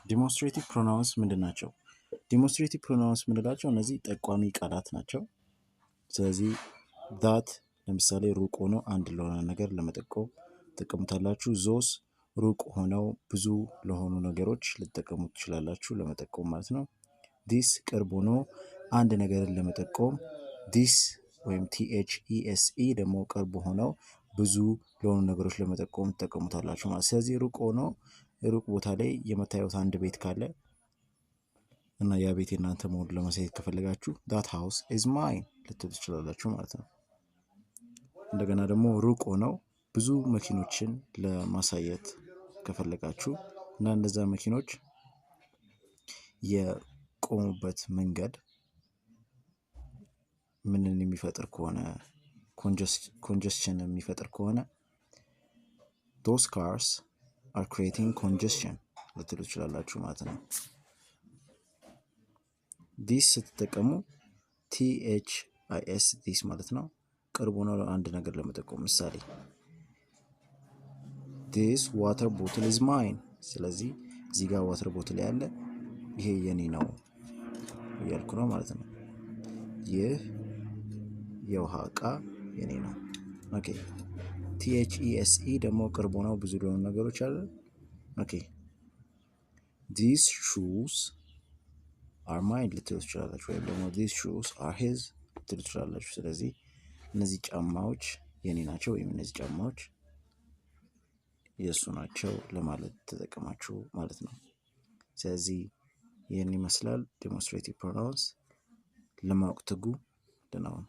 ዲሞንስትሬቲቭ ፕሮናውንስ ምንድን ናቸው? ዲሞንስትሬቲቭ ፕሮናውንስ ምንላቸው እነዚህ ጠቋሚ ቃላት ናቸው። ስለዚህ ዛት ለምሳሌ ሩቅ ሆኖ አንድ ለሆነ ነገር ለመጠቆም ትጠቀሙታላችሁ። ዞስ ሩቅ ሆነው ብዙ ለሆኑ ነገሮች ልትጠቀሙ ትችላላችሁ ለመጠቆም ማለት ነው። ዲስ ቅርብ ሆኖ አንድ ነገርን ለመጠቆም፣ ዲስ ወይም THESE ደግሞ ቅርብ ሆነው ብዙ ለሆኑ ነገሮች ለመጠቆም ትጠቀሙታላችሁ ማለት። ስለዚህ ሩቅ ሆኖ ሩቅ ቦታ ላይ የምታዩት አንድ ቤት ካለ እና ያ ቤት የእናንተ መሆኑን ለማሳየት ከፈለጋችሁ that house is mine ልትሉ ትችላላችሁ ማለት ነው። እንደገና ደግሞ ሩቅ ሆነው ብዙ መኪኖችን ለማሳየት ከፈለጋችሁ እና እነዛ መኪኖች የቆሙበት መንገድ ምንን የሚፈጥር ከሆነ ኮንጀስሽን የሚፈጥር ከሆነ those cars are creating congestion ልትሉ ትችላላችሁ ማለት ነው። ዲስ ስትጠቀሙ THIS ዲስ ማለት ነው ቅርብ ሆኖ አንድ ነገር ለመጠቆም ምሳሌ this water bottle is mine። ስለዚህ እዚህ ጋር ዋተር ቦትል ያለ ይሄ የኔ ነው እያልኩ ነው ማለት ነው። ይህ የውሃ እቃ የኔ ነው። ኦኬ THESE ደግሞ ቅርብ ሆነው ብዙ ለሆኑ ነገሮች አለ። ኦኬ these shoes are mine ልትሉ ትችላላችሁ፣ ወይም ደግሞ these shoes are his ልትሉ ትችላላችሁ። ስለዚህ እነዚህ ጫማዎች የኔ ናቸው ወይም እነዚህ ጫማዎች የእሱ ናቸው ለማለት ተጠቀማችሁ ማለት ነው። ስለዚህ ይህን ይመስላል ዲሞንስትሬቲቭ ፕሮናውንስ። ለማወቅ ትጉ። ደህና ሁኑ።